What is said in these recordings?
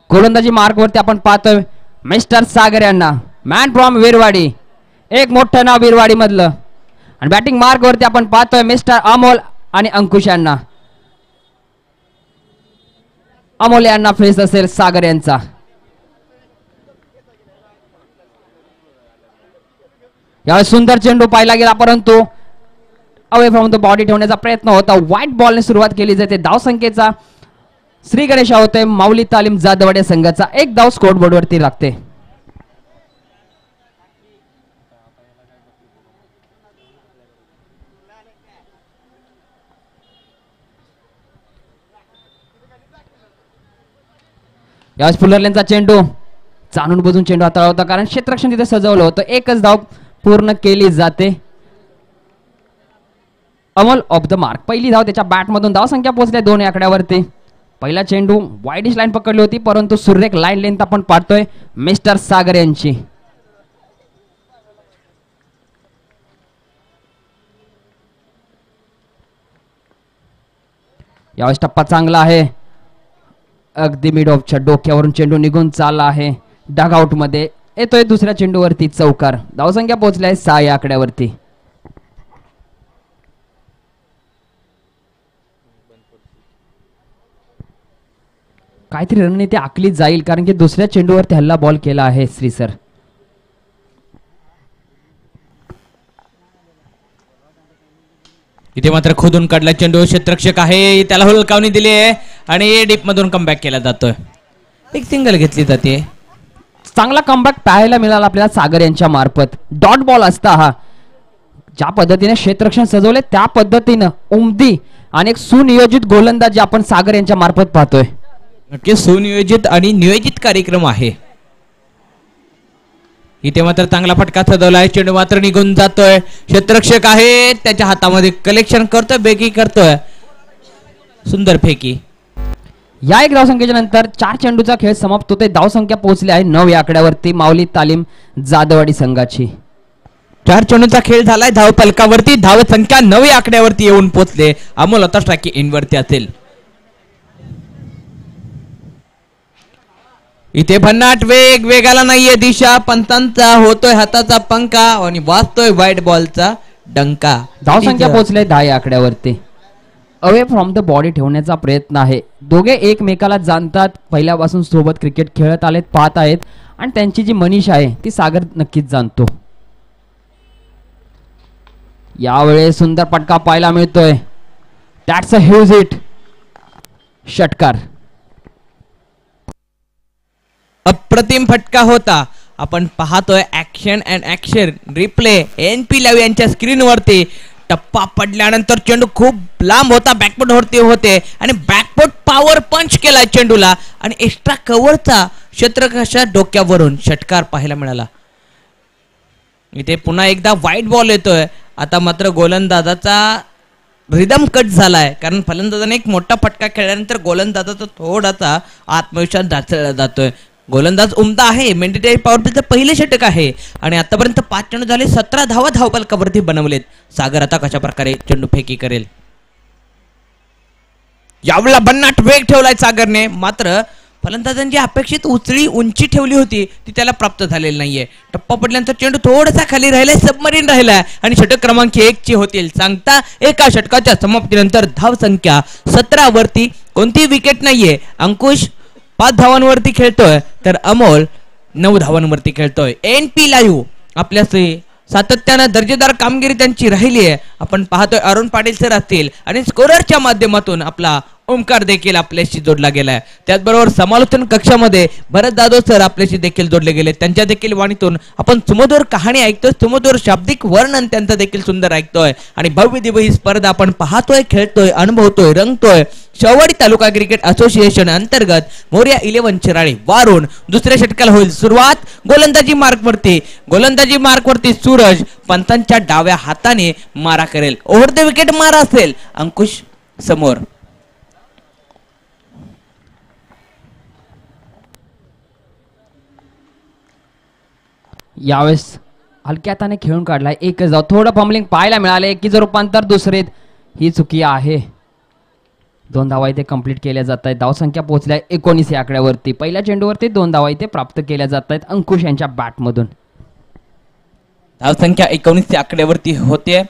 गोलंदाजी मार्क वरती आपण पाहतोय मिस्टर सागर यांना, मॅन फ्रॉम विरवाडी, एक मोठं नाव विरवाडी मधलं. आणि बॅटिंग मार्क वरती आपण पाहतोय मिस्टर अमोल आणि अंकुश यांना. अमोल यांना फेस असेल सागर यांचा. यावेळी सुंदर चेंडू पाहिला गेला परंतु अवे फ्रॉम द बॉडी ठेवण्याचा प्रयत्न होता. व्हाईट बॉलने सुरुवात केली जाते. धावसंख्येचा श्री गणेश होते माऊली तालीम जाधववाडी संघाचा. एक धाव स्कोर बोर्ड वरती लागते. यावेळेस फुलरलेनचा चेंडू जाणून बुजून चेंडू हाताळला होता कारण क्षेत्ररक्षण तिथे सजवलं होतं. एकच धाव पूर्ण केली जाते. Amol of the mark. पहिली धाव त्याच्या बॅट मधून. धाव संख्या पोहोचल्या 2 आकड्यावरती. पहिला चेंडू वाईडिश लाईन पकडली होती परंतु सुरेख लाईन लेंथ आपण पाहतोय मिस्टर सागर यांची. यावेळेस टप्पा चांगला आहे. अगदी मिड ऑफच्या डोक्यावरून चेंडू निघून चालला आहे. डगआउट मध्ये येतोय दुसऱ्या चेंडूवरती चौकार. धावसंख्या पोहोचली आहे 6 आकड्यावरती. काहीतरी रणनीती आखली जाईल कारण की दुसऱ्या चेंडूवरती हल्ला बॉल केला आहे श्री सर. इथे मात्र खोदून काढला चेंडू. क्षेत्ररक्षक आहे त्याला हुलकावणी दिली आहे आणि डीप मधून कमबॅक केला जातोय. एक सिंगल घेतली जाते. चांगला कमबॅक पाहायला मिळाला आपल्याला सागर यांच्या मार्फत. डॉट बॉल असता हा. ज्या पद्धतीने क्षेत्ररक्षण सजवले त्या पद्धतीनं उमदी आणि एक सुनियोजित गोलंदाजी आपण सागर यांच्या मार्फत पाहतोय. नक्की सुनियोजित आणि नियोजित कार्यक्रम आहे. इथे मात्र चांगला फटका सजवलाय. चेंडू मात्र निघून जातोय. क्षेत्ररक्षक आहे त्याच्या हातामध्ये कलेक्शन करतोय, बेकी करतोय. सुंदर फेकी. या एक धावसंख्येच्या नंतर 4 चेंडूचा खेळ समाप्त होतोय. धावसंख्या पोहोचली आहे 9 आकड्यावरती माऊली तालीम जाधववाडी संघाची. 4 चेंडूचा खेळ झालाय. धाव फलकावरती धाव संख्या 9 आकड्यावरती येऊन पोहोचले. अमोल आता स्ट्राइक इन वरती असेल. इथे भन्नाट वेग. वेगाला नाहीये दिशा. पंतांचा होतोय हाताचा पंखा आणि वाजतोय व्हाईट बॉलचा डंका. धावसंख्या पोहोचले 10 आकड्यावरती. अवे फ्रॉम द बॉडी ठेवण्याचा प्रयत्न आहे. दोघे एकमेकाला जाणतात. पहिल्यापासून सोबत क्रिकेट खेळत आलेत, पाहत आहेत आणि त्यांची जी मनीष आहे ती सागर नक्कीच जाणतो. यावेळेस सुंदर पटका पाहायला मिळतोय. That's a huge hit. षटकार. अप्रतिम फटका होता. आपण पाहतोय action and action replay NP live यांच्या स्क्रीन वरती. टप्पा पडल्यानंतर चेंडू खूप लांब होता. बॅकफुट वरती होते आणि बॅकफुट पॉवर पंच केला चेंडूला आणि एक्स्ट्रा कव्हरचा क्षेत्ररक्षकाच्या डोक्यावरून षटकार पाहायला मिळाला. इथे पुन्हा एकदा व्हाईट बॉल येतोय. आता मात्र गोलंदाजाचा रिदम कट झालाय कारण फलंदाजाने एक मोठा फटका खेळल्यानंतर गोलंदाजाचा थोडासा आत्मविश्वास ढासळला जातोय. गोलंदाज उमदा आहे. मेंडेटरी पॉवर प्लेचं पहिले षटक आहे आणि आतापर्यंत 5 चेंडू झाले. 17 धावा धावफलकावरती बनवलेत. सागर आता कशा प्रकारे चेंडू फेकी करेल. यावेळेला भन्नाट वेग ठेवलाय सागरने. मात्र फलंदाजांची अपेक्षित उंची ठेवली होती ती त्याला प्राप्त झालेली नाहीये. टप्पा पडल्यानंतर चेंडू थोडासा खाली राहिलाय. सबमरीन राहिलाय आणि षटक क्रमांक 1 ची होतील सांगता एका षटकाच्या समाप्तीनंतर धावसंख्या 17 वरती. कोणतीही विकेट नाहीये. अंकुश 5 धावांवरती खेळतोय तर अमोल 9 धावांवरती खेळतोय. NP लाईव्ह आपल्याशी सातत्यानं दर्जेदार कामगिरी त्यांची राहिली आहे. आपण पाहतोय अरुण पाटील सर असतील आणि स्कोररच्या माध्यमातून आपला ओमकार देखील आपल्याशी जोडला गेलाय. त्याचबरोबर समालोचन कक्षामध्ये भरत जाधव सर आपल्याशी देखील जोडले गेले. त्यांच्या देखील वाणीतून आपण सुमधुर कहाणी ऐकतोय. सुमधुर शाब्दिक वर्णन त्यांचं देखील सुंदर ऐकतोय आणि भव्य दिव्य ही स्पर्धा आपण पाहतोय, खेळतोय, अनुभवतोय, रंगतोय. शेवडी तालुका क्रिकेट असोसिएशन अंतर्गत मोर्या 11 चिराळी वारून दुसऱ्या षटकाला होईल सुरुवात. गोलंदाजी मार्कवरती सूरज पंतांच्या डाव्या हाताने मारा करेल. ओव्हर द विकेट मारा असेल. अंकुश समोर. यावेळेस हलक्या हाताने खेळून काढलाय. एकच धाव. थोडं फंबलिंग पाहायला मिळाले. की जर रूपांतर दुसरेत ही चुकी आहे. 2 धावा इथे कंप्लीट केल्या जात आहेत. धावसंख्या पोहोचल्या 19 या आकड्यावरती. पहिल्या चेंडूवरती 2 धावा इथे प्राप्त केल्या जात आहेत अंकुश यांच्या बॅटमधून. धावसंख्या 19 या आकड्यावरती होते.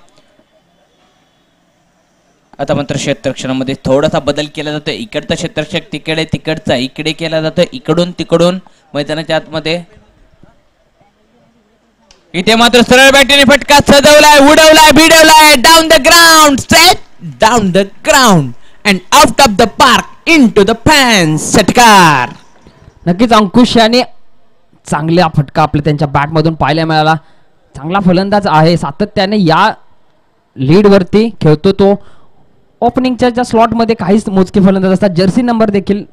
आता मात्र क्षेत्ररक्षणामध्ये थोडासा बदल केला जातो. इकडचा क्षेत्ररक्षक तिकडे, तिकडचा इकडे केला जातो, इकडून तिकडून मैदानाच्या आतमध्ये. इथे मात्र सरळ बॅटीने फटका सजवलाय, उडवलाय, भिडवलाय, down the ground, straight down the ground and out of the park into the fans. षटकार. नक्कीच अंकुश याने चांगला फटका आपल्या त्यांच्या बॅटमधून पाहायला मिळाला. चांगला फलंदाज आहे, सातत्याने या लीडवरती खेळतो तो. ओपनिंगच्या ज्या स्लॉटमध्ये काहीच मोजके फलंदाज असतात. जर्सी नंबर देखील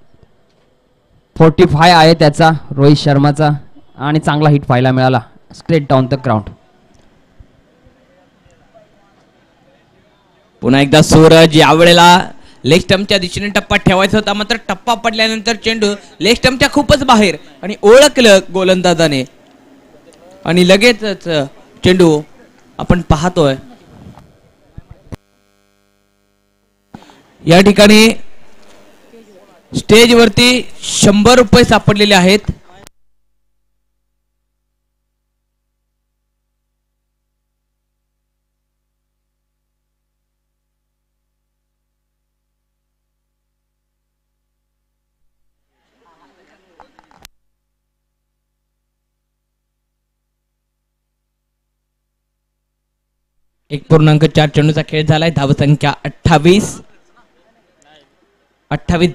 45 आहे त्याचा, रोहित शर्माचा, आणि चांगला हिट पाहायला मिळाला स्ट्रेट डाऊन द ग्राउंड. पुन्हा एकदा सूरज. यावेळेला लेग स्टंपच्या दिशेने टप्पा ठेवायचा होता, मात्र टप्पा पडल्यानंतर चेंडू लेग स्टंपच्या खूपच बाहेर आणि ओळखलं गोलंदाजाने आणि लगेचच चेंडू आपण पाहतोय. या ठिकाणी स्टेजवरती 100 रुपये सापडलेले आहेत. एक 1.4 चेंडूचा खेळ झालाय. धावसंख्या 28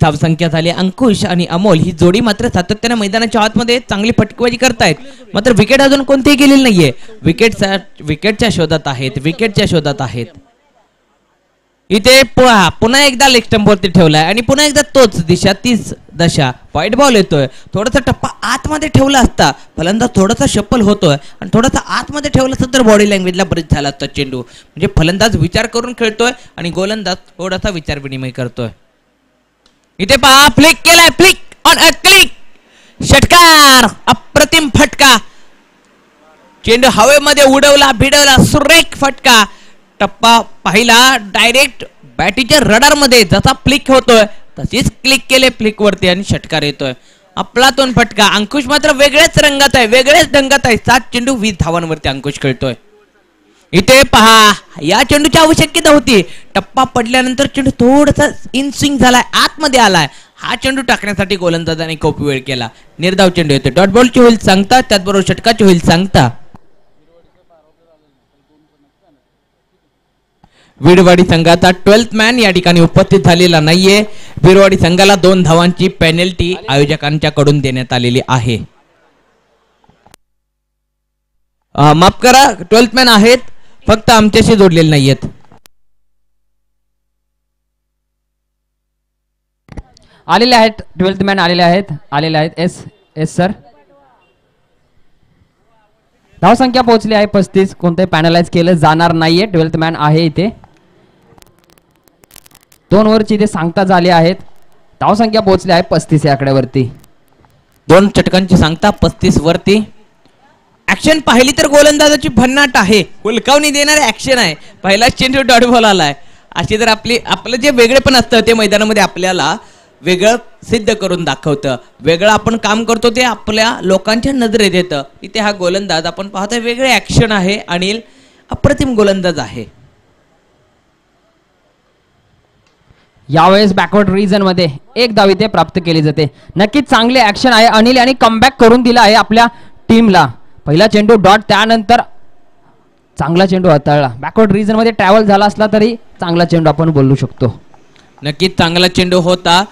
धावसंख्या झाली. अंकुश आणि अमोल ही जोडी मात्र सातत्याने मैदानाच्या आतमध्ये चांगली फटकेबाजी करतायत, मात्र विकेट अजून कोणतीही गेलेली नाहीये. विकेटच्या शोधात आहेत. इथे पुन्हा एकदा लेग स्टंपवरती ठेवलाय आणि पुन्हा एकदा तीच दशा. व्हाईट बॉल येतोय. थोडासा टप्पा आतमध्ये ठेवला असता, फलंदाज थोडासा शप्पल होतोय आणि थोडासा आतमध्ये ठेवला असता तर बॉडी लँग्वेजला बरेच झाला असता चेंडू. म्हणजे फलंदाज विचार करून खेळतोय आणि गोलंदाज थोडासा विचार विनिमय करतोय. इथे पहा, फ्लिक केलाय, फ्लिक ऑन अ क्लिक. षटकार. अप्रतिम फटका. चेंडू हवेमध्ये उडवला, भिडवला, सुरेख फटका. टप्पा पाहिला, डायरेक्ट बॅटीच्या रडार मध्ये जसा फ्लिक होतोय तशीच क्लिक केले फ्लिक वरती आणि षटकार येतोय. अफलातून फटका. अंकुश मात्र वेगळ्याच रंगात आहे, वेगळ्याच ढंगात आहे. 7 चेंडू 20 धावांवरती अंकुश खेळतोय. इथे पहा, या चेंडूची आवश्यकता होती. टप्पा पडल्यानंतर चेंडू थोडासा इन स्विंग झालाय, आतमध्ये आलाय. हा चेंडू टाकण्यासाठी गोलंदाजाने खूप वेळ केला. निर्धाव चेंडू येतो. डॉट बॉलची होईल सांगता, त्याचबरोबर षटकाची होईल सांगता. विरवाडी संघाचा 12th मॅन या ठिकाणी उपस्थित झालेला नाहीये. विरवाडी संघाला 2 धावांची पेनल्टी आयोजकांच्याकडून देण्यात आलेली आहे. माफ करा, 12th मॅन आहेत, फक्त आमच्याशी जोडलेले नाहीयेत. आलेले आहेत 12th मॅन आलेले आहेत. S sir. धावसंख्या पोहोचली आहे 35. कोणते पॅनलाइज केलं जाणार नाहीये. 12th मॅन आहे इथे. 2 ओव्हरची इथे सांगता झाली आहेत. धावसंख्या पोहोचली आहे 35 या आकड्यावरती. 2 षटकांची सांगता 35 वरती. ऍक्शन पाहिली तर गोलंदाजाची भन्नाट आहे, हुलकावणी देणारी ऍक्शन आहे. पहिला चेंडू डॉट बॉल आलाय. अशी जर आपलं जे वेगळेपण असतं ते मैदानामध्ये आपल्याला वेगळं सिद्ध करून दाखवतं. वेगळं आपण काम करतो ते आपल्या लोकांच्या नजरेत येतं. इथे हा गोलंदाज आपण पाहतोय, वेगळे ऍक्शन आहे. अनिल अप्रतिम गोलंदाज आहे. यावेळेस बॅकवर्ड रिजन मध्ये 1 धाव इथे प्राप्त केली जाते. नक्कीच चांगले ऍक्शन आहे. अनिल यांनी कमबॅक करून दिला आहे आपल्या टीमला. पहिला चेंडू डॉट, त्यानंतर चांगला चेंडू हाताळला. बॅकवर्ड रिजन मध्ये ट्रॅव्हल झाला असला तरी चांगला चेंडू आपण बोलू शकतो. नक्कीच चांगला चेंडू होता,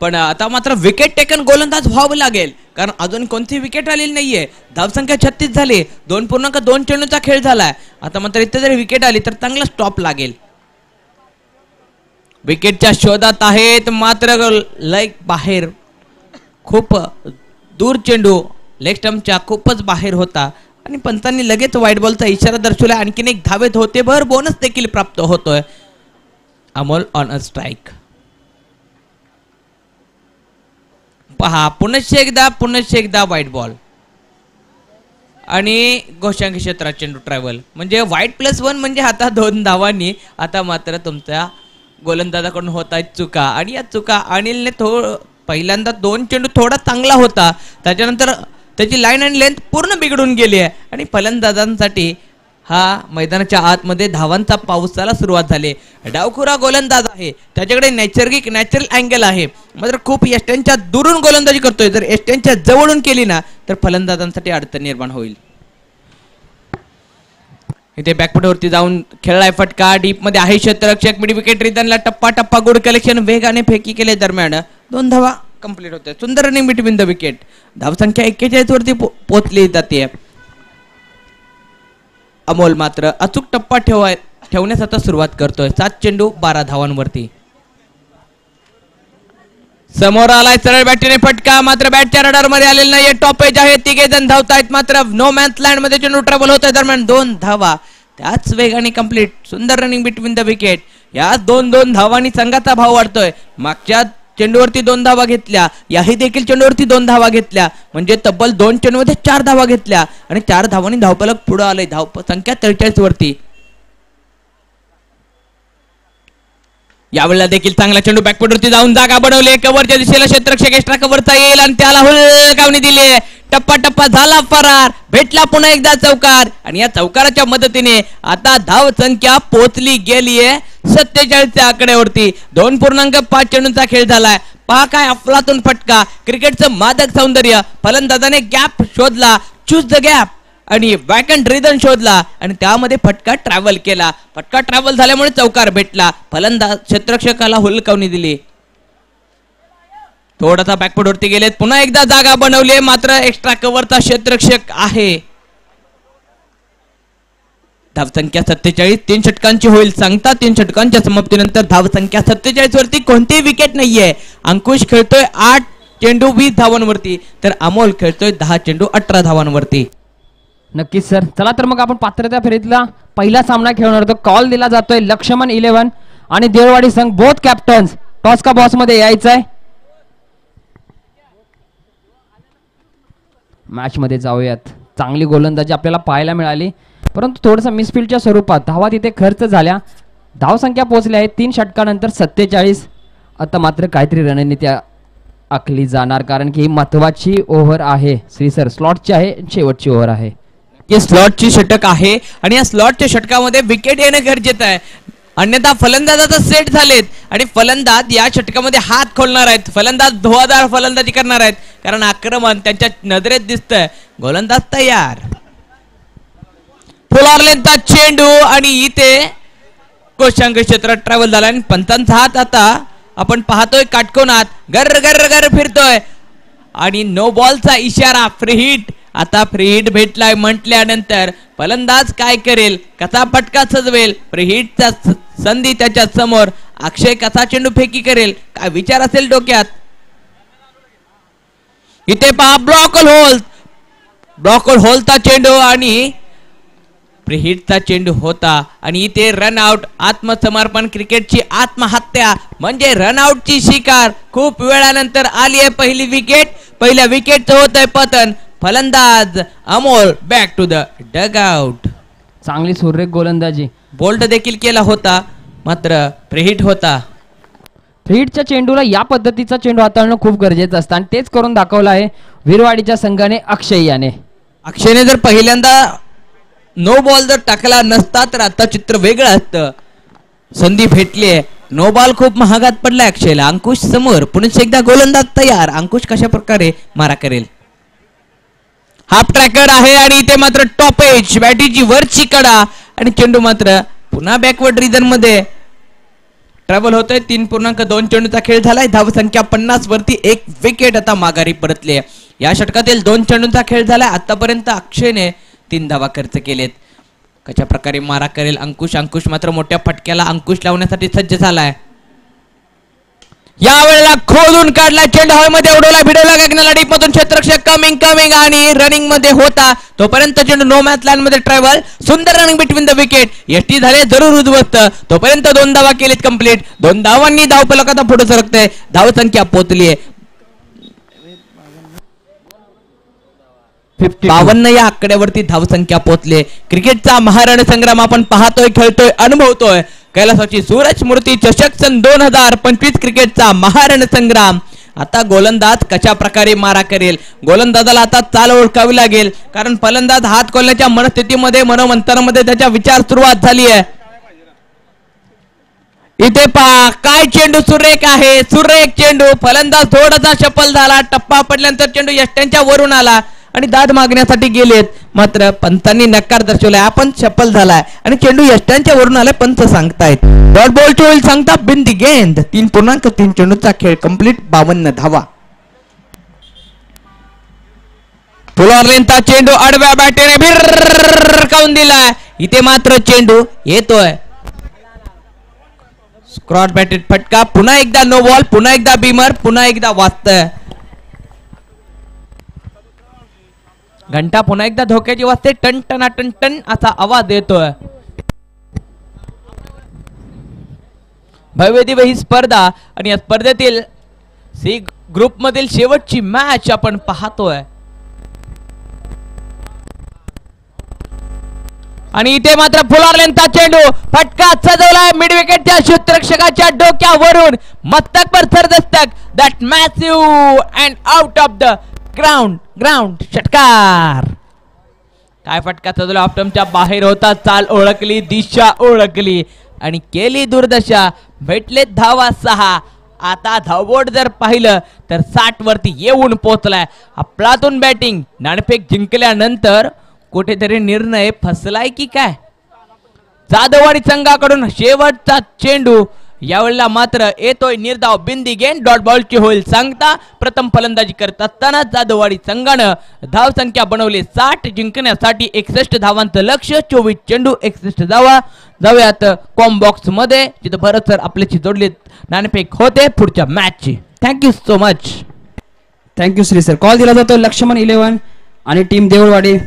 पण आता मात्र विकेट टेकन गोलंदाज व्हावं लागेल, कारण अजून कोणती विकेट आलेली नाहीये. धावसंख्या 36 झाली. 2.2 चेंडूचा खेळ झालाय. आता मात्र इथे जर विकेट आली तर चांगला स्टॉप लागेल. विकेटच्या शोधात आहेत, मात्र लेग बाहेर, खूप दूर चेंडू लेग स्टंपच्या खूपच बाहेर होता आणि पंचांनी लगेच व्हाईट बॉलचा इशारा दर्शवला. आणखीन 1 धावेत होते, भर बोनस देखील प्राप्त होतोय. Amol on a strike. पहा, पुनश्च एकदा व्हाईट बॉल आणि घोषांकी क्षेत्रात चेंडू ट्रॅव्हल, म्हणजे व्हाईट +1 म्हणजे आता 2 धावांनी. आता मात्र तुमच्या गोलंदाजाकडून होत आहेत चुका आणि या चुका अनिलने पहिल्यांदा 2 चेंडू थोडा चांगला होता, त्याच्यानंतर त्याची लाईन आणि लेंथ पूर्ण बिघडून गेली आहे आणि फलंदाजांसाठी हा मैदानाच्या आतमध्ये धावांचा पावसाला सुरुवात झाली. डावखुरा गोलंदाज आहे, त्याच्याकडे नॅचरल अँगल आहे, मात्र खूप यष्ट्यांच्या दुरून गोलंदाजी करतोय. जर यष्ट्यांच्या जवळून केली ना तर फलंदाजांसाठी अडचण निर्माण होईल. इथे बॅकफुटवरती जाऊन खेळलाय फटका, डीप मध्ये आहे क्षेत्ररक्षक, मिड विकेट रिदनला टप्पा गुड कलेक्शन, वेगाने फेकी केले दरम्यान 2 धावा कंप्लीट होते. सुंदर रनिंग बिटवीन द विकेट. धावसंख्या 41 वरती पोहोचली जाते. अमोल मात्र अचूक टप्पा ठेवण्यास आता सुरुवात करतोय. 7 चेंडू 12 धावांवरती. समोर आलाय सरळ बॅटीने फटका, मात्र बॅटच्या रडार मध्ये आलेला नाहीये. टॉपेज आहे, 3 जण धावतायत, मात्र नो मॅन्स लँड मध्ये चेंडू ट्रॅव्हल होतोय दरम्यान 2 धावा त्याच वेगाने कंप्लीट. सुंदर रनिंग बिटवीन द विकेट. या 2 धावांनी संघाचा भाव वाढतोय. मागच्या चेंडूवरती 2 धावा घेतल्या, याही देखील चेंडूवरती 2 धावा घेतल्या, म्हणजे तब्बल 2 चेंडूमध्ये 4 धावा घेतल्या आणि 4 धावांनी धावफलक पुढे आले. संख्या 43 वरती. यावेळेला देखील चांगला चेंडू बॅकफुटवरती जाऊन जागा बनवली. कव्हरच्या दिशेला क्षेत्ररक्षक एक्स्ट्रा कव्हरचा येईल आणि त्याला हुलकावणी दिली. टप्पा झाला फरार, भेटला पुन्हा एकदा चौकार आणि या चौकाराच्या मदतीने आता धाव संख्या पोहोचली गेलीये 47च्या आकड्यावरती. 2.5 चेंडूंचा खेळ झालाय. पहा काय अफलातून फटका, क्रिकेटचं मादक सौंदर्य. फलंदाजाने गॅप शोधला, चूज द गॅप आणि वॅकंट रिदन शोधला आणि त्यामध्ये फटका ट्रॅव्हल केला. फटका ट्रॅव्हल झाल्यामुळे चौकार भेटला. फलंदाज क्षेत्ररक्षकाला हुलकावणी दिली. थोडासा बॅकफुटवरती गेलेत, पुन्हा एकदा जागा बनवली, मात्र एक्स्ट्रा कव्हरचा क्षेत्ररक्षक आहे. धावसंख्या 47. 3 षटकांची होईल सांगता. 3 षटकांच्या समाप्तीनंतर धावसंख्या 47 वरती कोणतीही विकेट नाहीये. अंकुश खेळतोय 8 चेंडू 20 धावांवरती, तर अमोल खेळतोय 10 चेंडू 18 धावांवरती. नक्कीच सर. चला तर मग आपण पात्रता फेरीतला पहिला सामना खेळणार होतो. कॉल दिला जातोय लक्ष्मण 11 आणि देववाडी संघ, बोथ कॅप्टन्स टॉस का बॉस मध्ये यायचंय. मॅच मध्ये जाऊयात. चांगली गोलंदाजी आपल्याला पाहायला मिळाली, परंतु थोडंसं मिसफिल्डच्या स्वरूपात धावा तिथे खर्च झाल्या. धावसंख्या पोहोचली आहे 3 षटकानंतर 47. आता मात्र काहीतरी रणनीती आखली जाणार, कारण की ही महत्वाची ओव्हर आहे. श्री सर, स्लॉटची आहे, शेवटची ओव्हर आहे. हे स्लॉटची षटक आहे आणि या स्लॉटच्या षटकामध्ये विकेट येणं गरजेचं आहे, अन्यथा फलंदाजाचा सेट झालेत आणि फलंदाज या षटकामध्ये हात खोलणार आहेत. फलंदाज धुवाधार फलंदाजी करणार आहेत, कारण आक्रमण त्यांच्या नजरेत दिसतंय. गोलंदाज तयार. फुल ऑर्लेनचा चेंडू आणि इथे कोशांक क्षेत्रात ट्रॅव्हल झाला आणि पंचांचा हात आता आपण पाहतोय काटकोनात गर गर गर फिरतोय आणि नो बॉलचा इशारा. Free hit. आता फ्री हिट भेटलाय म्हटल्यानंतर फलंदाज काय करेल, कसा फटका सजवेल, फ्री हिटचा संधी त्याच्या समोर. अक्षय कसा चेंडू फेकी करेल, काय विचार असेल डोक्यात. इथे पहा ब्लॉक होलचा चेंडू आणि फ्री हिटचा चेंडू होता आणि इथे रन आउट. आत्मसमर्पण, क्रिकेटची आत्महत्या म्हणजे रन आउटची शिकार. खूप वेळानंतर आली आहे पहिली विकेट. पहिल्या विकेटचं होतंय पतन. फलंदाज Amol back to the dugout. चांगली सुरेख गोलंदाजी. बोल्ड देखील केला होता, मात्र फ्री हिट होता. फ्री हिटच्या चेंडूला या पद्धतीचा चेंडू हाताळणं खूप गरजेचं असतं आणि तेच करून दाखवलं आहे विरवाडीच्या संघाने अक्षय याने. अक्षयने जर पहिल्यांदा नो बॉल जर टाकला नसता तर आता चित्र वेगळं असतं. संधी भेटली आहे. नो बॉल खूप महागात पडलाय अक्षयला. अंकुश समोर, पुन्हा एकदा गोलंदाज तयार. अंकुश कशा प्रकारे मारा करेल. हाफ ट्रॅकर आहे आणि इथे मात्र टॉपेज, बॅटीची वरची कडा आणि चेंडू मात्र पुन्हा बॅकवर्ड रिजन मध्ये ट्रॅव्हल होतोय. 3.2 चेंडूचा खेळ झालाय. धावसंख्या 50 वरती. 1 विकेट आता माघारी परतली आहे. या षटकातील 2 चेंडूंचा खेळ झालाय. आतापर्यंत अक्षयने 3 धावा खर्च केलेत. कशा प्रकारे मारा करेल अंकुश. अंकुश मात्र मोठ्या फटक्याला अंकुश लावण्यासाठी सज्ज झालाय. यावेळेला खोदून काढला चेंडू, हवेमध्ये उडवला, भिडवला गगनाला. डीप मधून क्षेत्ररक्षक कमिंग आणि रनिंग मध्ये होता तोपर्यंत चेंडू नो मॅच लाईन मध्ये ट्रॅव्हल. सुंदर running between the wicket. ST झाले जरूर उद्ध्वस्त. तोपर्यंत 2 धावा केलीत कंप्लीट. 2 धावांनी धावफलक आता पुढे सरकते. धावसंख्या पोहोचली आहे 52 या आकड्यावरती धावसंख्या पोहोचले. क्रिकेटचा महारणसंग्राम आपण पाहतोय, खेळतोय, अनुभवतोय. कैलासाची सूरज मूर्ती चषक सन 2025 क्रिकेटचा महारण संग्राम. आता गोलंदाज कशा प्रकारे मारा करेल, गोलंदाजाला आता चाल ओळखावी लागेल, कारण फलंदाज हात खोलण्याच्या मनस्थितीमध्ये मनोमंथनामध्ये त्याचा विचार सुरुवात झाली आहे. इथे पहा काय चेंडू सुरेख आहे, सुरेख चेंडू. फलंदाज थोडासा सफल झाला, टप्पा पडल्यानंतर चेंडू यष्ट्यांच्या वरून आला आणि दाद मागण्यासाठी गेलेत, मात्र पंतांनी नकार दर्शवलाय. आपण सफल झालाय आणि चेंडू यष्ट्यांच्या वरून आलाय, पंत सांगतायत डॉट बॉल होईल. सांगता बिंदी गेंद. 3.3 चेंडूचा खेळ कंप्लीट, 52 धावा. फुलॉरलेनचा चेंडू आडव्या बॅटेने भिरकावून दिलाय. इथे मात्र चेंडू येतोय क्रॉस बॅटेड फटका. पुन्हा एकदा नो बॉल, पुन्हा एकदा बीमर, पुन्हा एकदा वाजतंय घंटा, पुन्हा एकदा धोक्याची वाजते. टन टना टन टन असा आवाज येतोय. भव्य दिव्य ही स्पर्धा आणि या स्पर्धेतील सी ग्रुप मधील शेवटची मॅच आपण पाहतोय. आणि इथे मात्र फुलॉरलेनचा चेंडू फटका सजवलाय मिड विकेटच्या क्षेत्ररक्षकाच्या डोक्यावरून. मस्तक पर सरदस्तक. That massive and out of the ground षटकार. काय फटका सजवला, ऑप्टमच्या बाहेर होता. चाल ओळखली, दिशा ओळखली आणि केली दुर्दशा. भेटले धावा 6. आता धावबोर्ड जर पाहिलं तर 60 वरती येऊन पोहोचलाय. आपलातून बॅटिंग, नाणेफेक जिंकल्यानंतर कुठेतरी निर्णय फसलाय की काय. जाधववाडी संघाकडून शेवटचा चेंडू. यावेळेला मात्र येतोय निर्धाव बिंदी गेंद. डॉट बॉलची होईल सांगता. प्रथम फलंदाजी करत असताना जाधववाडी संघानं धाव संख्या बनवली 60, जिंकण्यासाठी 61 धावांचं लक्ष. 24 चेंडू 61 धावा. जाऊयात कॉम्बॉक्स मध्ये, जिथं भरत सर आपल्याशी जोडले नाणेफेक होते पुढच्या मॅचची. Thank you so much. Thank you Shri sir. Call दिला जातो लक्ष्मण 11 आणि टीम देऊळवाडी.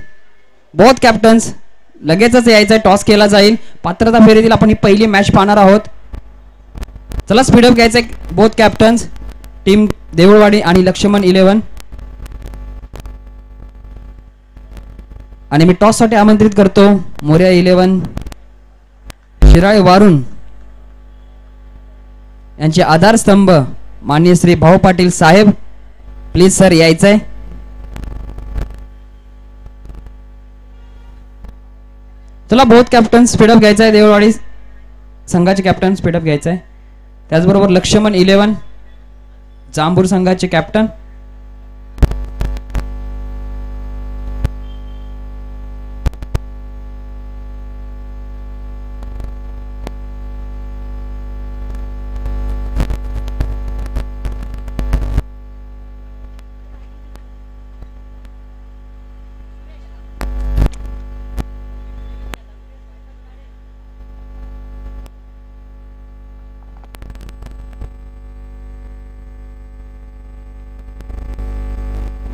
बोथ कॅप्टन्स लगेचच यायचं, टॉस केला जाईल. पात्रता फेरीतील आपण ही पहिली मॅच पाहणार आहोत. चला स्पीडअप घ्यायचंय बोथ कॅप्टन्स, टीम देऊळवाडी आणि लक्ष्मण 11. आणि मी टॉस साठी आमंत्रित करतो मोर्या 11 शिराळे वारून यांचे आधारस्तंभ माननीय श्री भाऊ पाटील साहेब. प्लीज सर यायचंय. चला बोथ कॅप्टन स्पीडअप घ्यायचा आहे. देवळवाडी संघाचे कॅप्टन स्पीडअप घ्यायचा आहे. त्याचबरोबर लक्ष्मण 11 जांभूर संघाचे कॅप्टन.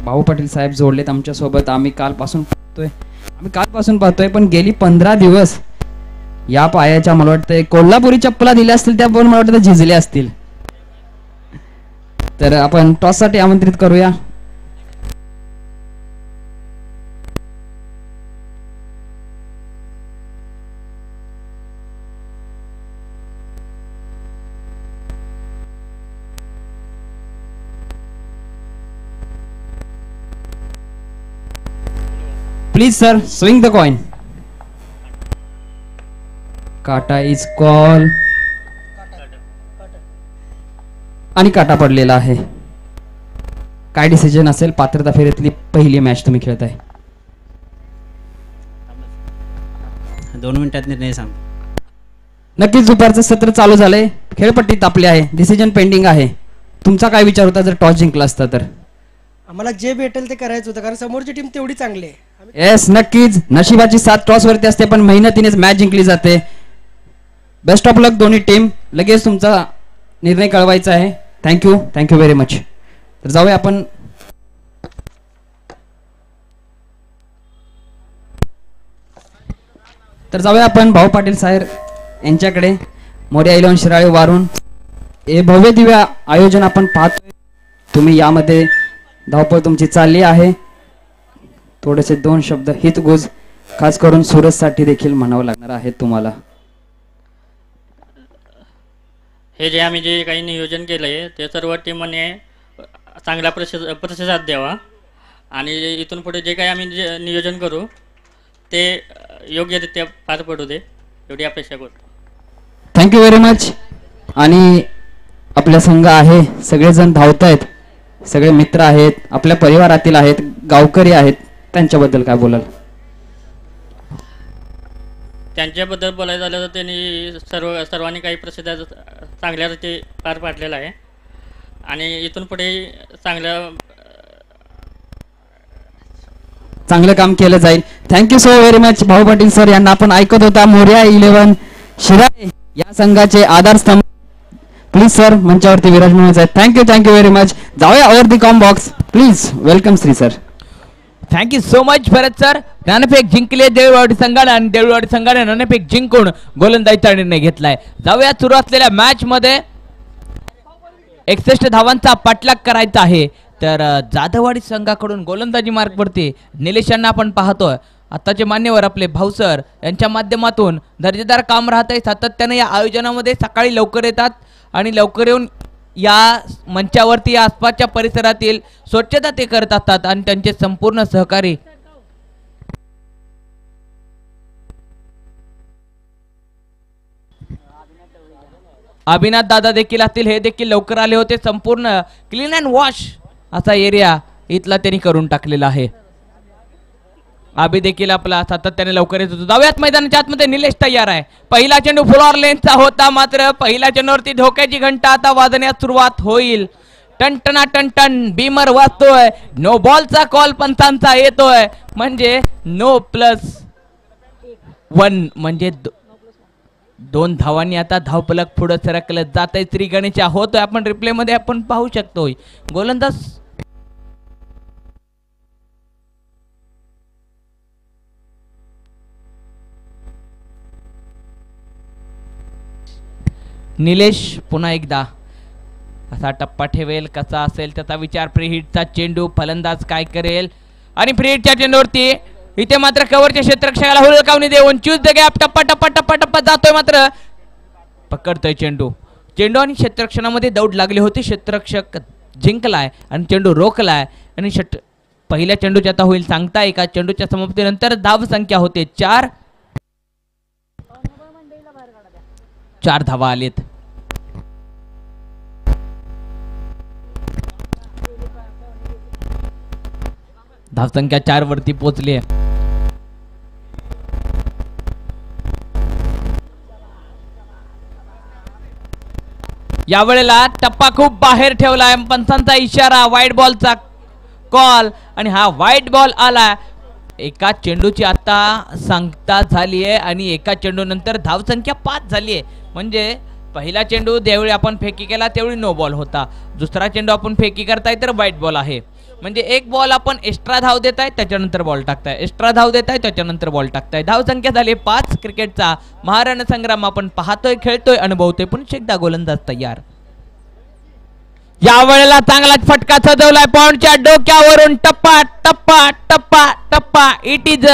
भाऊ पाटील साहेब जोडलेत आमच्या सोबत. आम्ही कालपासून पाहतोय पण गेली 15 दिवस या पायाच्या मला वाटतं कोल्हापुरी चप्पला दिल्या असतील, त्या पण मला वाटतं झिजल्या असतील. तर आपण टॉस साठी आमंत्रित करूया. Please sir swing the coin. काटा इज कॉल आणि काटा पडलेला आहे. काय डिसिजन असेल? पात्रता फेरीतली पहिली मॅच तुम्ही खेळत आहे. 2 मिनिटात निर्णय सांग. नक्कीच दुपारचं सत्र चालू झालंय, खेळपट्टी तापली आहे, डिसिजन पेंडिंग आहे. तुमचा काय विचार होता जर टॉस जिंकला असता तर? आम्हाला जे भेटेल ते करायचं होतं, कारण समोरची टीम तेवढी चांगली आहे. येस नक्कीच, नशिबाची साथ टॉस वरती असते पण मेहनतीनेच मॅच जिंकली जाते. बेस्ट ऑफ लक दोन्ही टीम. लगेच तुमचा निर्णय कळवायचा आहे. Thank you very much. तर जाऊया आपण भाऊ पाटील साहेब यांच्याकडे. मोर्या 11 शिराळे वारून हे भव्य दिव्य आयोजन आपण पाहतोय. तुम्ही यामध्ये धावपळ तुमची चालली आहे. थोडेसे 2 शब्द हितगुज खास करून सूरज साठी देखील म्हणावं लागणार आहे तुम्हाला. हे जे आम्ही जे काही नियोजन केलं आहे ते सर्व टीमने चांगला प्रतिसाद द्यावा आणि इथून पुढे जे काही आम्ही जे नियोजन करू ते योग्यरित्या पार पडू दे एवढी अपेक्षा करतो. Thank you very much. आणि आपला संघ आहे, सगळेजण धावत आहेत, सगळे मित्र आहेत, आपल्या परिवारातील आहेत, गावकरी आहेत, त्यांच्याबद्दल काय बोलाल? त्यांच्याबद्दल बोलायचं झालं तर त्यांनी सर्वांनी काही प्रतिसाद चांगल्या रीती पार पाडलेला आहे आणि इथून पुढे चांगलं काम केलं जाईल. थँक्यू सो व्हेरी मच भाऊ पाटील सर. यांना आपण ऐकत होता मोर्या 11 शिराळे या संघाचे आधारस्तंभ. प्लीज सर मंचावरती विराजमान आहेत. Thank you very much. जाऊया over the com box please. Welcome Shri sir. Thank you so much Bharat sir. नाणेफेक जिंकले देऊळवाडी संघाने आणि देऊळवाडी संघाने नाणेफेक जिंकून गोलंदाजीचा निर्णय घेतलाय. जाऊया सुरू असलेल्या मॅच मध्ये 61 धावांचा पाठलाग करायचा आहे. तर जाधववाडी संघाकडून गोलंदाजी मार्गवरती निलेश यांना आपण पाहतोय. आताचे मान्यवर आपले भाऊ सर यांच्या माध्यमातून दर्जेदार काम राहत आहे. सातत्याने या आयोजनामध्ये सकाळी लवकर येतात आणि लवकर येऊन या मंचावरती या आसपासच्या परिसरातील स्वच्छता ते करत असतात आणि त्यांचे संपूर्ण सहकारी अभिनाथ दादा देखील असतील, हे देखील लवकर आले होते. संपूर्ण क्लीन अँड वॉश असा एरिया इथला त्यांनी करून टाकलेला आहे. अभि देखील आपला सातत्याने लवकर येत होतो. जाऊयात मैदानाच्या आतमध्ये. निलेश तयार आहे. पहिला चेंडू फ्लोअर लेनचा होता, मात्र पहिल्या चेंडूवरती धोक्याची घंटा आता वाजण्यास सुरुवात होईल. टनटना टनटन बीमर वाजतोय. नो बॉलचा कॉल पंचांचा येतोय, म्हणजे नो +1 म्हणजे 2 धावांनी आता धावफलक पुढे सरकलं जात आहे. श्री गणेश होतोय. आपण रिप्ले मध्ये आपण पाहू शकतोय. गोलंदाज निलेश पुन्हा एकदा असा टप्पा ठेवेल, कसा असेल त्याचा विचार. फ्रीहिटचा चेंडू, फलंदाज काय करेल आणि फ्रीहिटच्या चेंडूवरती इथे मात्र कव्हरच्या क्षेत्ररक्षकाला हुलकावणी देऊन चूज द गॅप. टप्पा टप्पा टप्पा टप्पा जातोय, मात्र पकडतोय चेंडू. चेंडू आणि क्षेत्ररक्षणामध्ये दौड लागली होती. क्षेत्ररक्षक जिंकलाय आणि चेंडू रोखलाय आणि पहिल्या चेंडूची आता होईल सांगता. एका चेंडूच्या समाप्तीनंतर धाव संख्या होते 4 धावा आलेत. धावसंख्या 4 वरती पोहोचली आहे. यावेळेला टप्पा खूप बाहेर ठेवलाय. पंचांचा इशारा, व्हाईट बॉलचा कॉल आणि हा व्हाईट बॉल आला. एका चेंडूची आता सांगता झाली आहे आणि एका चेंडू नंतर धावसंख्या 5 झाली आहे. म्हणजे पहिला चेंडू ज्यावेळी आपण फेकी केला त्यावेळी नो बॉल होता. दुसरा चेंडू आपण फेकी करताय तर व्हाईट बॉल आहे. म्हणजे एक बॉल आपण एक्स्ट्रा धाव देताय, त्याच्यानंतर बॉल टाकताय, एक्स्ट्रा धाव देताय, त्याच्यानंतर बॉल टाकताय. धावसंख्या झाली 5. क्रिकेटचा महारण संग्राम आपण पाहतोय, खेळतोय, अनुभवतोय. पुन्हा एकदा गोलंदाज तयार. यावेळेला चांगलाच फटका सजवलाय. पॉइंटच्या डोक्यावरून टप्पा टप्पा टप्पा टप्पा. इट इज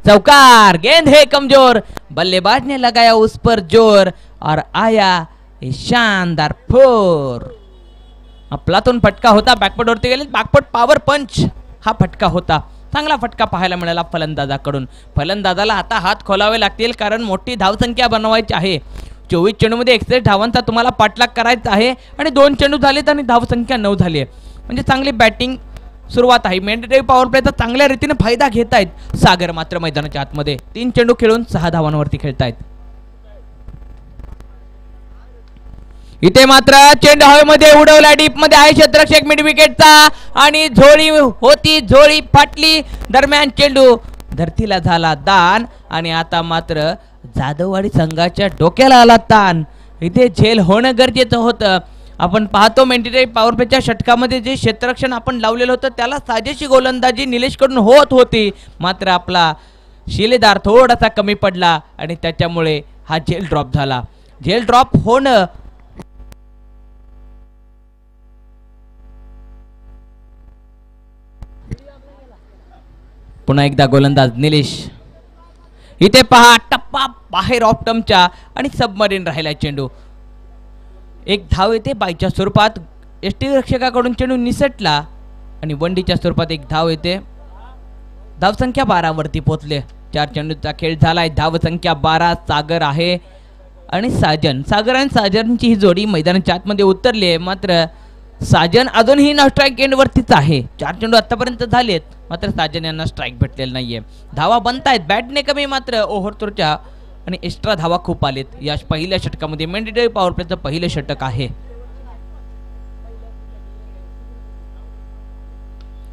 चौकार. गेंद है कमजोर, बल्लेबाज ने लगाया उस पर जोर और आया शानदार 4. आपलातून फटका होता. बॅकफुट वरती गेले. बॅकफुट पॉवर पंच हा फटका होता. चांगला फटका पाहायला मिळाला फलंदाजाकडून. फलंदाजाला आता हात खोलावे लागतील, कारण मोठी धावसंख्या बनवायची आहे. 24 चेंडूमध्ये 61 धावांचा तुम्हाला पाठलाग करायचा आहे आणि 2 चेंडू झालेत आणि धावसंख्या 9 झाली आहे. म्हणजे चांगली बॅटिंग सुरुवात आहे. मॅन्डेटरी पॉवर प्लेचा चांगल्या रीतीने फायदा घेत आहेत सागर. मात्र मैदानाच्या आतमध्ये 3 चेंडू खेळून 6 धावांवरती खेळतायत. इथे मात्र चेंडू हवेमध्ये उडवला. डीप मध्ये आहे क्षेत्ररक्षक मिड विकेटचा आणि झोळी होती, झोळी फाटली. दरम्यान चेंडू धरतीला झाला दान आणि आता मात्र जाधववाडी संघाच्या डोक्याला आला ताण. इथे झेल होणं गरजेचं होतं. आपण पाहतो मॅन्डेटरी पॉवर प्लेच्या षटकामध्ये जे क्षेत्ररक्षण आपण लावलेलं होतं त्याला साजेशी गोलंदाजी निलेशकडून होत होती. मात्र आपला शिलेदार थोडासा कमी पडला आणि त्याच्यामुळे हा झेल ड्रॉप झाला. झेल ड्रॉप होणं पुन्हा एकदा गोलंदाज निलेश. इथे पहा टप्पा बाहेर ऑफ टर्मच्या आणि सबमरीन राहिला चेंडू. एक धाव येते बायच्या स्वरूपात, यष्टीरक्षकाकडून चेंडू निसटला आणि वंडीच्या स्वरूपात एक धाव येते. धावसंख्या 12 वरती पोहोचले. 4 चेंडूचा खेळ झालाय. धावसंख्या 12. सागर आहे आणि साजन. सागर आणि साजनची ही जोडी मैदानाच्या आतमध्ये उतरली आहे, मात्र साजन अजूनही ना स्ट्राईक एंड वरतीच आहे. 4 चेंडू आतापर्यंत झालेत, मात्र साजन यांना स्ट्राईक भेटलेला नाहीये. धावा बनतायत, बॅटने कमी, मात्र ओव्हरथ्रोच्या आणि एक्स्ट्रा धावा खूप आलेत. या पहिल्या षटकामध्ये मॅन्डेटरी पॉवर प्लेचं पहिलं षटक आहे.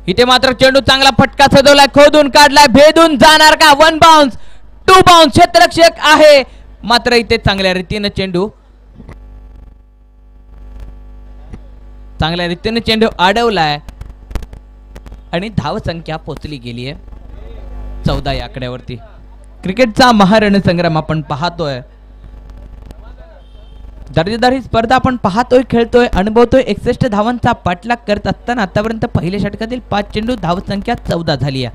इथे मात्र चेंडू चांगला फटका सजवलाय, खोदून काढलाय, भेदून जाणार का? 1 बाउन्स 2 बाउन्स. क्षेत्ररक्षक आहे, मात्र इथे चांगल्या रीतीने चेंडू अडवलाय आणि धाव संख्या पोचली गेली आहे 14 या आकड्यावरती. क्रिकेटचा महारणसंग्राम आपण पाहतोय, दर्जेदार ही स्पर्धा आपण पाहतोय, खेळतोय, अनुभवतोय. 61 धावांचा पाठलाग करत असताना आतापर्यंत पहिल्या षटकातील 5 चेंडू धावसंख्या 14 झाली आहे.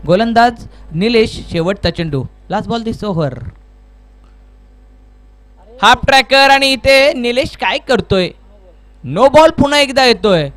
गोलंदाज निलेश, शेवटचा चेंडू, लास्ट बॉल दिस ओव्हर. हाफ ट्रॅकर आणि इथे निलेश काय करतोय? नो बॉल पुन्हा एकदा येतोय.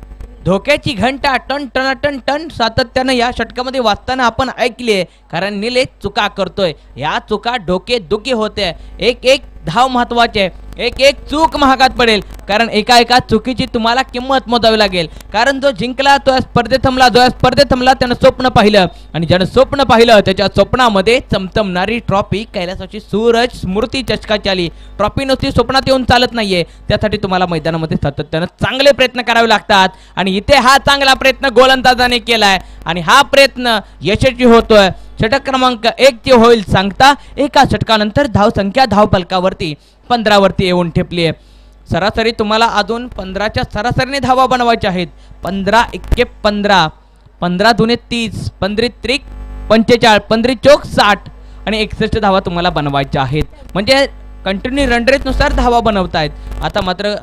धोक्याची घंटा टन टन टन टन सातत्यानं या षटकामध्ये वाचताना आपण ऐकले, कारण निलेश चुका करतोय. या चुका डोके दुखी होते. एक एक धाव महत्वाचे, एक एक चूक महागात पडेल, कारण एका चुकीची तुम्हाला किंमत मोजावी लागेल. कारण जो जिंकला तो स्पर्धेत थांबला, जो स्पर्धेत थांबला त्यानं स्वप्न पाहिलं, आणि ज्यानं स्वप्न पाहिलं त्याच्या स्वप्नामध्ये चमचमणारी ट्रॉफी कैलासाची सूरज स्मृती चषकाची आली. ट्रॉफी नुसती स्वप्नात येऊन चालत नाहीये, त्यासाठी तुम्हाला मैदानामध्ये सातत्यानं चांगले प्रयत्न करावे लागतात. आणि इथे हा चांगला प्रयत्न गोलंदाजाने केलाय आणि हा प्रयत्न यशस्वी होतोय. षटक क्रमांक 1 चे होईल सांगता. एका षटकानंतर धावसंख्या धावफलकावरती 15 वरती येऊन ठेपली आहे. सरासरी तुम्हाला अजून 15च्या सरासरीने धावा बनवायच्या आहेत. 15 × 15, 15 × 30, 15 × 45, 15 × 60 आणि 61 धावा तुम्हाला बनवायच्या आहेत. म्हणजे कंटिन्यू रन रेट नुसार धावा बनवतायत. आता मात्र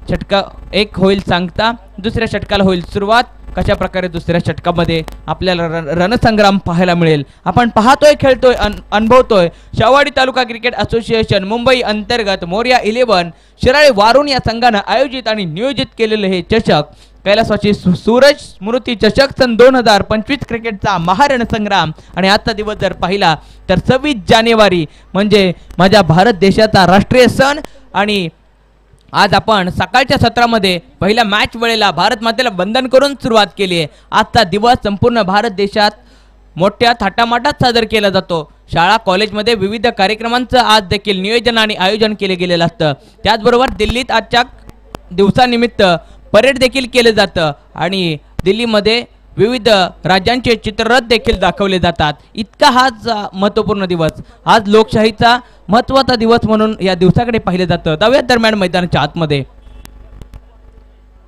षटका 1 होईल सांगता, दुसऱ्या षटकाला होईल सुरुवात. कशा प्रकारे दुसऱ्या षटकामध्ये आपल्याला रणसंग्राम पाहायला मिळेल. आपण पाहतोय, खेळतोय, अनुभवतोय. शाहवाडी तालुका क्रिकेट असोसिएशन मुंबई अंतर्गत मोर्या 11 शिराळे वारुण या संघानं आयोजित आणि नियोजित केलेले हे चषक कैलासाची सूरज स्मृती चषक सन 2025 क्रिकेटचा महारणसंग्राम. आणि आजचा दिवस जर पाहिला तर 26 जानेवारी म्हणजे माझ्या भारत देशाचा राष्ट्रीय सण. आणि आज आपण सकाळच्या सत्रामध्ये पहिल्या मॅच वेळेला भारत मातेला वंदन करून सुरुवात केली आहे. आजचा दिवस संपूर्ण भारत देशात मोठ्या थाटामाटात साजरा केला जातो. शाळा कॉलेजमध्ये विविध कार्यक्रमांचं आज देखील नियोजन आणि आयोजन केले गेलेलं असतं. त्याचबरोबर दिल्लीत आजच्या दिवसानिमित्त परेड देखील केले जातं आणि दिल्लीमध्ये विविध राज्यांचे चित्ररथ देखील दाखवले जातात. इतका हाच महत्त्वपूर्ण दिवस, आज लोकशाहीचा महत्त्वाचा दिवस म्हणून या दिवसाकडे पाहिले जातं. दहाव्या दरम्यान मैदानाच्या आतमध्ये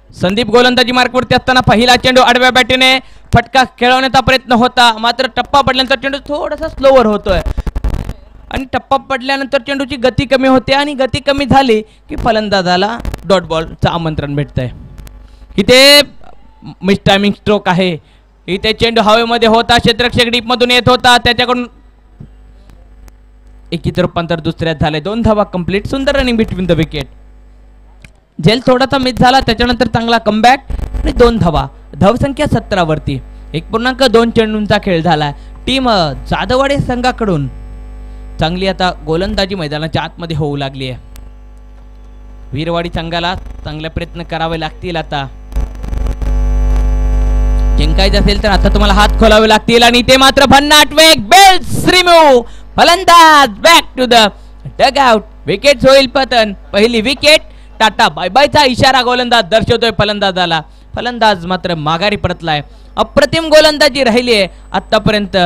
संदीप गोलंदाजी मार्कवरती असताना पहिला चेंडू आडव्या बॅटीने फटका खेळवण्याचा प्रयत्न होता, मात्र टप्पा पडल्यानंतर चेंडू थोडासा स्लोवर होतोय आणि टप्पा पडल्यानंतर चेंडूची गती कमी होते आणि गती कमी झाली की फलंदाजाला डॉट बॉलचं आमंत्रण भेटतंय. इथे मिस टायमिंग स्ट्रोक आहे. इथे चेंडू हवेमध्ये होता, क्षेत्ररक्षक डीप मधून येत होता, त्याच्याकडून एकीचं रूपांतर दुसऱ्यात झाले. 2 धावा कंप्लीट. सुंदर रनिंग बिटवीन द विकेट. झेल थोडासा मिस झाला, त्याच्यानंतर चांगला कमबॅक आणि 2 धावा. धावसंख्या 17 वरती. 1.2 चेंडूंचा खेळ झाला. टीम जाधववाडी संघाकडून चांगली आता गोलंदाजी मैदानाच्या आतमध्ये होऊ लागली आहे. वीरवाडी संघाला चांगले प्रयत्न करावे लागतील. आता जिंकायचं असेल तर आता तुम्हाला हात खोलावे लागतील. आणि ते मात्र भन्नाट वेग, बेल्स रिमूव्ह, फलंदाज back to the dugout. Wicket होईल पतन. पहिली विकेट. टाटा बाय बायचा इशारा गोलंदाज दर्शवतोय फलंदाजाला. फलंदाज मात्र माघारी परतलाय. अप्रतिम गोलंदाजी राहिली आहे आतापर्यंत.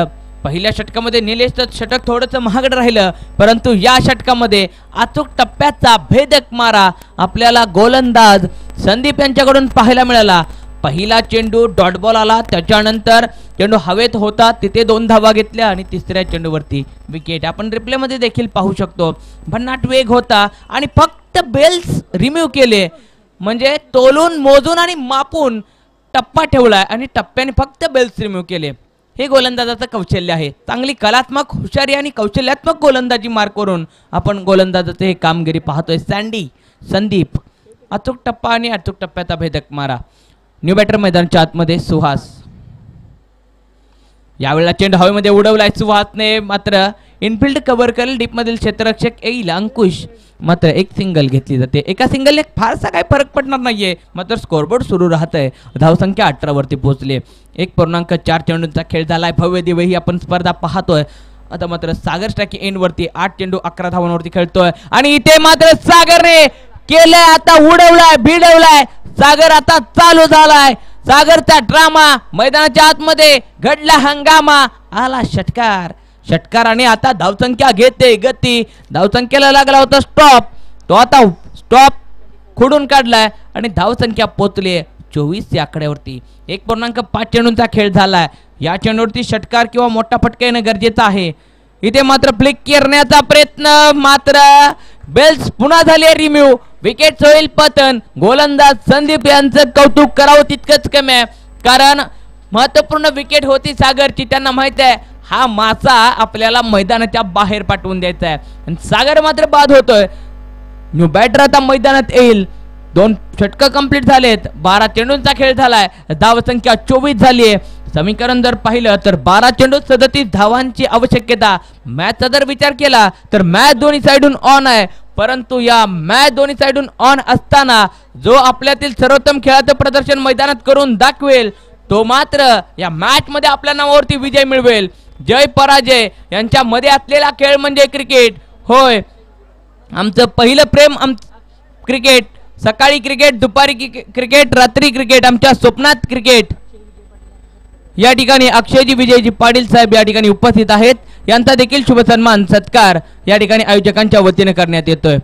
पहिल्या षटकामध्ये निलेशचं षटक थोडंसं महागड राहिलं, परंतु या षटकामध्ये अचूक टप्प्याचा भेदक मारा आपल्याला गोलंदाज संदीप यांच्याकडून पाहायला मिळाला. पहिला चेंडू डॉट बॉल आला, त्याच्यानंतर चेंडू हवेत होता, तिथे 2 धावा घेतल्या आणि तिसऱ्या चेंडूवरती विकेट. आपण रिप्लेमध्ये देखील पाहू शकतो. भन्नाट वेग होता आणि फक्त बेल्स रिमूव्ह केले, म्हणजे तोलून मोजून आणि मापून टप्पा ठेवलाय आणि टप्प्याने फक्त बेल्स रिमूव्ह केले. हे गोलंदाजाचं कौशल्य आहे. चांगली कलात्मक हुशारी आणि कौशल्यात्मक गोलंदाजी मार्क करून आपण गोलंदाजाचे हे कामगिरी पाहतोय. सँडी संदीप. अचूक टप्पा आणि अचूक टप्प्याचा भेदक मारा. न्यू बॅटर मैदानाच्या आतमध्ये सुहास. यावेळेला चेंडू हवेमध्ये उडवलाय सुहासने, मात्र इनफिल्ड कव्हर करेल डीपमधील क्षेत्ररक्षक येईल अंकुश. मात्र एक सिंगल घेतली जाते. एका सिंगलने फारसा काही फरक पडणार नाहीये, मात्र स्कोरबोर्ड सुरू राहत आहे. धावसंख्या 18 वरती पोहोचली. 1.4 चेंडूंचा खेळ झालाय. भव्य दिव्य ही आपण स्पर्धा पाहतोय. आता मात्र सागर स्ट्राइक एंड वरती 8 चेंडू 11 धावांवरती खेळतोय आणि इथे मात्र सागरने केलंय, आता उडवलाय, भिडवलाय. सागर आता चालू झालाय. सागरचा ड्रामा मैदानाच्या आतमध्ये घडला, हंगामा आला. षटकार आणि आता धावसंख्या घेते गती. धावसंख्येला लागला होता स्टॉप, तो आता स्टॉप खोडून काढलाय आणि धावसंख्या पोहोचली 24 या आकड्यावरती. 1.5 चेंडूंचा खेळ झालाय. या चेंडूवरती षटकार किंवा मोठा फटका येणं गरजेचं आहे. इथे मात्र फ्लिक करण्याचा प्रयत्न, मात्र बेल्स पुन्हा झाले रिम्यू. विकेट होईल पतन. गोलंदाज संदीप यांचं कौतुक करावं तितकंच कमी आहे, कारण महत्वपूर्ण विकेट होती सागरची. त्यांना माहित आहे हा मासा आपल्याला मैदानाच्या बाहेर पाठवून द्यायचा आहे आणि सागर मात्र बाद होतोय. न्यू बॅटर आता मैदानात येईल. 2 षटक कंप्लीट झालेत. 12 चेंडूंचा खेळ झालाय. धावसंख्या 24 झाली आहे. समीकरण जर पाहिलं तर 12 चेंडू 37 धावांची आवश्यकता. मॅचचा जर विचार केला तर मॅच दोन्ही साइडून ऑन आहे, परंतु या मॅच दोन्ही साइडून ऑन असताना जो आपल्यातील सर्वोत्तम खेळाचं प्रदर्शन मैदानात करून दाखवेल तो मात्र या मॅच मध्ये आपल्या नावावरती विजय मिळवेल. जय पराजय यांच्या मध्ये असलेला खेळ म्हणजे क्रिकेट. होय, आमचं पहिलं प्रेम क्रिकेट. सकाळी क्रिकेट, दुपारी क्रिकेट, रात्री क्रिकेट, आमच्या स्वप्नात क्रिकेट. या ठिकाणी अक्षयजी विजयजी पाटील साहेब या ठिकाणी उपस्थित आहेत. यांचा देखील शुभ सन्मान सत्कार या ठिकाणी आयोजकांच्या वतीने करण्यात येतोय.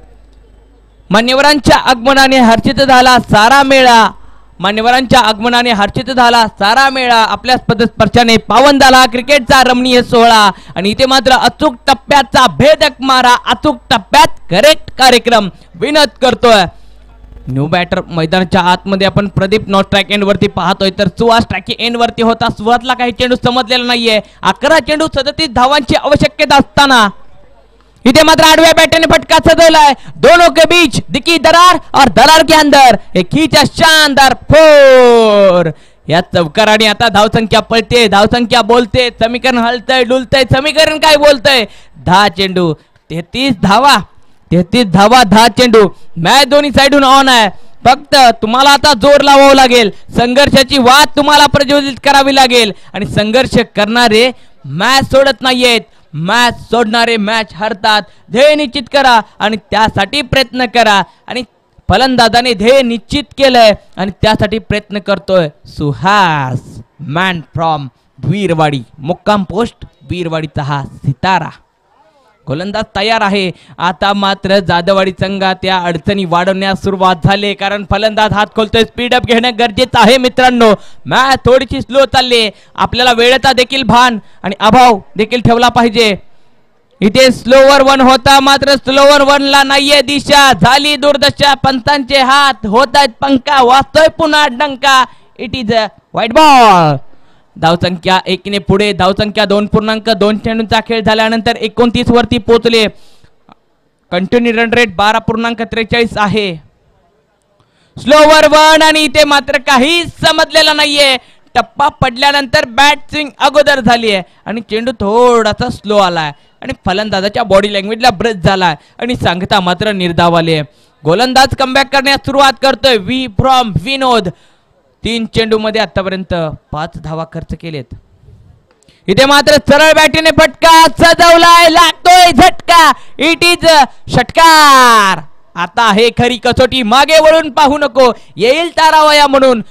मान्यवरांच्या आगमनाने हर्षित झाला सारा मेळा. मान्यवरांच्या आगमनाने हर्षित झाला सारा मेळा. आपल्या पदस्पर्शाने पावन झाला क्रिकेटचा रमणीय सोहळा. आणि इथे मात्र अचूक टप्प्याचा भेदक मारा. अचूक टप्प्यात करेक्ट कार्यक्रम विनोद करतोय. न्यू बॅटर मैदानाच्या आतमध्ये आपण प्रदीप नो स्ट्राइक एंड वरती पाहतोय, तर सुहास स्ट्राइक एंड वरती होता. सुहासला काही चेंडू समजलेला नाहीये. 11 चेंडू 37 धावांची आवश्यकता असताना इथे मात्र आडव्या बॅटने फटका सजवलाय. दोनों के बीच दिखी दरार और दरार के अंदर एक खींचा शानदार फोर. या चौकाराने आता धावसंख्या पळते, धावसंख्या बोलते. समीकरण हलतय डुलतय. समीकरण काय बोलतय? 10 चेंडू 33 धावा. 33 धावा 10 चेंडू. मॅच दोन्ही साइडून ऑन आहे. फक्त तुम्हाला आता जोर लावावं लागेल. संघर्षाची वाट तुम्हाला प्रज्वलित करावी लागेल आणि संघर्ष करणारे मॅच सोडत नाहीयेत. मॅच सोडणारे मॅच हरतात. ध्येय निश्चित करा आणि त्यासाठी प्रयत्न करा. आणि फलंदाजाने ध्येय निश्चित केलंय आणि त्यासाठी प्रयत्न करतोय सुहास. मॅन फ्रॉम वीरवाडी, मुक्काम पोस्ट वीरवाडीचा हा सितारा. गोलंदाज तयार आहे. आता मात्र जाधववाडी संघात या अडचणी वाढवण्यास सुरुवात झाली, कारण फलंदाज हात खोलतोय. स्पीडअप घेणं गरजेचं आहे मित्रांनो. मॅच थोडीशी स्लो चालली. आपल्याला वेळेचा देखील भान आणि अभाव देखील ठेवला पाहिजे. इथे स्लोवर 1 होता, मात्र स्लोवर 1 ला नाहीये दिशा. झाली दुर्दशा. पंतांचे हात होत आहेत पंखा. वाजतोय पुन्हा डंका. It is a white ball. धावसंख्या 1 ने पुढे. धावसंख्या 2.2 चेंडूंचा खेळ झाल्यानंतर 29 वरती पोहोचले. कंटिन्यू रन रेट 12.43 आहे. स्लोवर 1 आणि इथे मात्र काही समजलेलं नाहीये. टप्पा पडल्यानंतर बॅट स्विंग अगोदर झाली आहे आणि चेंडू थोडासा स्लो आलाय आणि फलंदाजाच्या बॉडी लँग्वेजला ब्रेक झालाय आणि सांगता मात्र निर्धावाले. गोलंदाज कमबॅक करण्यास सुरुवात करतोय. वी फ्रॉम विनोद. 3 चेंडू मध्ये आतापर्यंत 5 धावा खर्च केलेत. इथे मात्र सरळ बॅटीने फटका सजवलाय. लागतोय झटका. इट इज षटकार. आता हे खरी कसोटी. मागे वळून पाहू नको. येईल तारावया म्हणून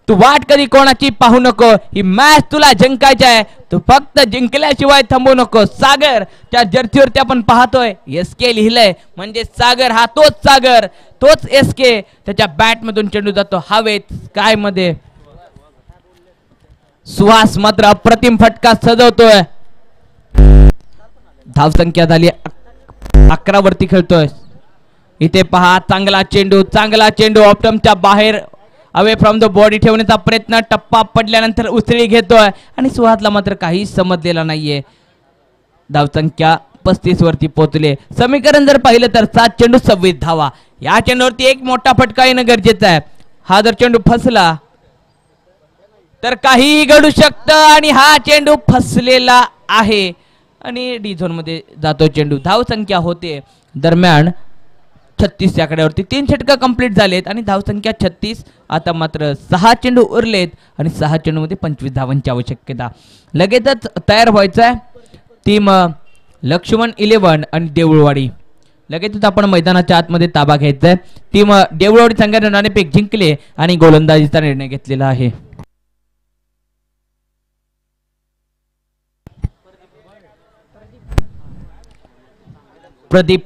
तू वाट कधी कोणाची पाहू नको. ही मॅच तुला जिंकायची आहे. तू फक्त जिंकल्याशिवाय थांबू नको. सागर त्या जर्सीवरती आपण पाहतोय एसके लिहिलंय, म्हणजे सागर हा तोच सागर, तोच एसके. त्याच्या बॅट मधून चेंडू जातो हवेत स्काय मध्ये. सुहास मात्र अप्रतिम फटका सजवतोय. धावसंख्या झाली 11 वरती खेळतोय. इथे पहा चांगला चेंडू. चांगला चेंडू ऑप्टमच्या बाहेर अवे फ्रॉम द बॉडी ठेवण्याचा प्रयत्न. टप्पा पडल्यानंतर उसळी घेतोय आणि सुहासला मात्र काही समजलेला नाहीये. धावसंख्या 35 वरती पोहोचले. समीकरण जर पाहिलं तर 7 चेंडू 26 धावा. या चेंडूवरती एक मोठा फटका येणं गरजेचं आहे. हा जर चेंडू फसला तर काहीही घडू शकतं आणि हा चेंडू फसलेला आहे आणि डी झोन मध्ये जातो चेंडू. धाव संख्या होते दरम्यान 36 या आकड्यावरती 3 षटकं कंप्लीट झालेत आणि धाव संख्या 36. आता मात्र 6 चेंडू उरलेत आणि 6 चेंडूमध्ये 25 धावांची आवश्यकता. लगेचच तयार व्हायचं आहे टीम लक्ष्मण 11 आणि देऊळवाडी. लगेचच आपण मैदानाच्या आतमध्ये ताबा घ्यायचा आहे. टीम देऊळवाडी संघाने नाणेफेक जिंकले आणि गोलंदाजीचा निर्णय घेतलेला आहे. Pradeep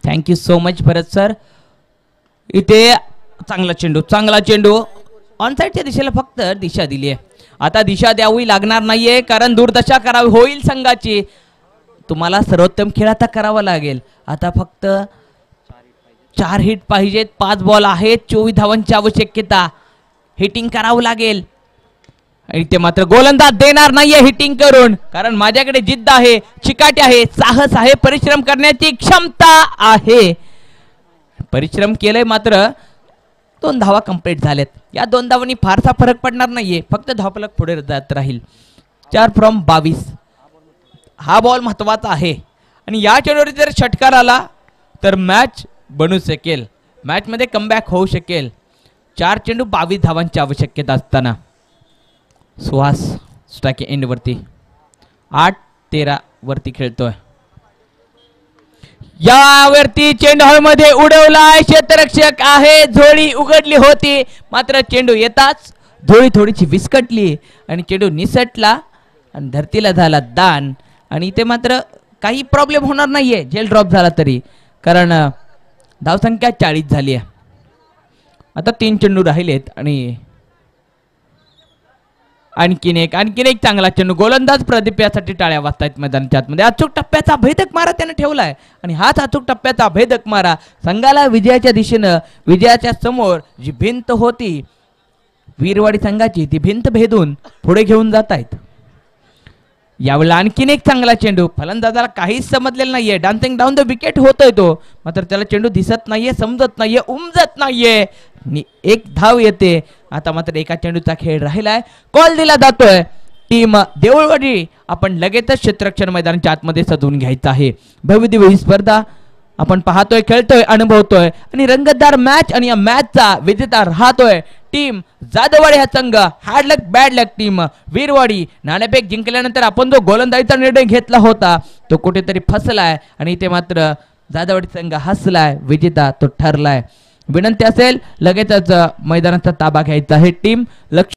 thank you so much Bharat sir. इथे चांगला चेंडू ऑन साइडच्या दिशेला फक्त दिशा दिली आहे. आता दिशा द्यावी लागणार नाहीये कारण दुर्दशा करावी होईल संघाची. तुम्हाला सर्वोत्तम खेळ आता करावा लागेल. आता फक्त 4 हिट पाहिजेत. 5 बॉल आहेत. 24 धावांची आवश्यकता. हिटिंग करावं लागेल आणि ते मात्र गोलंदाज देणार नाहीये हिटिंग करून कारण माझ्याकडे जिद्द आहे, चिकाटी आहे, साहस आहे, परिश्रम करण्याची क्षमता आहे. परिश्रम केलंय मात्र 2 धावा कंप्लीट झाल्यात. या 2 धावांनी फारसा फरक पडणार नाहीये. फक्त धावफलक पुढे जात राहील. 4 from 22. हा बॉल महत्वाचा आहे आणि या चेंडूवर जर षटकार आला तर मॅच बनू शकेल. मॅच मध्ये कमबॅक होऊ शकेल. 4 चेंडू 22 धावांची आवश्यकता असताना सुहास स्ट्राइक एंड वरती 8-13 वरती खेळतोय. यावरती चेंडू हवेमध्ये उडवलाय. क्षेत्ररक्षक आहे. झोळी उघडली होती मात्र चेंडू येताच झोळी थोडीशी विस्कटली आणि चेंडू निसटला आणि धरतीला झाला दान. आणि इथे मात्र काही प्रॉब्लेम होणार नाहीये झेल ड्रॉप झाला तरी कारण धावसंख्या 40 झाली आहे. आता 3 चेंडू राहिलेत आणि आणखीन एक चांगला चेंडू. गोलंदाज प्रदीप यासाठी टाळ्या वाजतायत मैदानाच्या आतमध्ये. अचूक टप्प्याचा भेदक मारा त्याने ठेवलाय आणि हाच अचूक टप्प्याचा भेदक मारा संघाला विजयाच्या दिशेनं, विजयाच्या समोर जी भिंत होती वीरवाडी संघाची ती भिंत भेदून पुढे घेऊन जात आहेत. यावेळेला आणखीन एक चांगला चेंडू. फलंदाजाला काहीच समजलेलं नाहीये. डान्सिंग डाऊन द विकेट होतोय तो मात्र त्याला चेंडू दिसत नाहीये, समजत नाहीये, उमजत नाहीये. एक धाव येते. आता मात्र एका चेंडूचा खेळ राहिलाय. कॉल दिला जातोय टीम देऊळवाडी. आपण लगेचच क्षेत्ररक्षण मैदानाच्या आतमध्ये सजवून घ्यायचं आहे. भव्यदिव्य ही स्पर्धा आपण पाहतोय, खेळतोय, अनुभवतोय आणि रंगतदार मॅच आणि या मॅचचा विजेता राहतोय टीम जाधववाडी हा संघ. हार्ड लक बॅड लक टीम वीरवाडी. नाणेफेक जिंकल्यानंतर आपण जो गोलंदाजीचा निर्णय घेतला होता तो कुठेतरी फसलाय आणि इथे मात्र जाधववाडी संघ हसलाय. विजेता तो ठरलाय. विनंती असेल लगेचच मैदानाचा ताबा घ्यायचा आहे टीम लक्ष